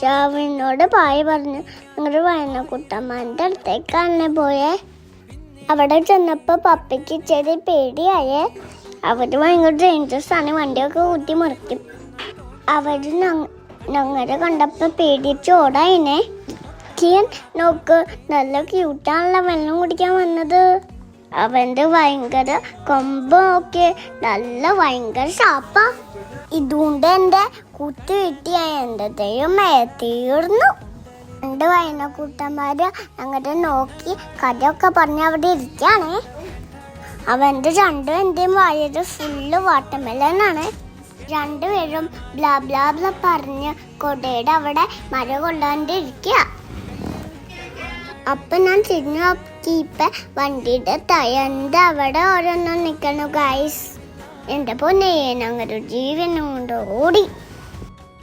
രാവിനോട് പായ പറഞ്ഞു ഞങ്ങളുടെ വയനക്കുട്ടന്മാരുടെ അടുത്തേക്കാണ് പോയേ. അവിടെ ചെന്നപ്പോൾ പപ്പയ്ക്ക് ഇച്ചിരി പേടിയായേ. അവര് ഭയങ്കര ഡേഞ്ചറസ് ആണ്, വണ്ടിയൊക്കെ കൂട്ടി മുറിക്കും. അവര് ഞങ്ങളെ കണ്ടപ്പോൾ പേടിച്ച് ഓടായിനെ. നോക്ക്, നല്ല ക്യൂട്ടാണല്ലോ വെള്ളം കുടിക്കാൻ വന്നത്. അവന്റെ ഭയങ്കര കൊമ്പൊക്കെ നല്ല ഭയങ്കര ഷാപ്പാ. ഇതുകൊണ്ട് എൻ്റെ കുത്തി കിട്ടിയ എൻ്റെ ദൈവമേ തീർന്നു. രണ്ട് വയനക്കൂട്ടന്മാര് ഞങ്ങളുടെ നോക്കി കഥയൊക്കെ പറഞ്ഞ് അവിടെ ഇരിക്കുകയാണേ. അവൻ്റെ രണ്ടുപേരുടെയും വായത് ഫുള്ള് വാട്ടർമെലനാണ്. രണ്ടുപേരും ബ്ലാ ബ്ലാ ബ്ലാ പറഞ്ഞ് കൊടയുടെ അവിടെ മര കൊണ്ടാണ്ടിരിക്കുക. അപ്പൊ ഞാൻ തിരിഞ്ഞു നോക്കിയപ്പോ വണ്ടിയുടെ ടയറിന്റെ അവിടെ ഓരോന്നും നിൽക്കണു ഗൈസ്. എൻ്റെ പൊന്നേ ഞങ്ങളുടെ ജീവനും കൊണ്ട് ഓടി.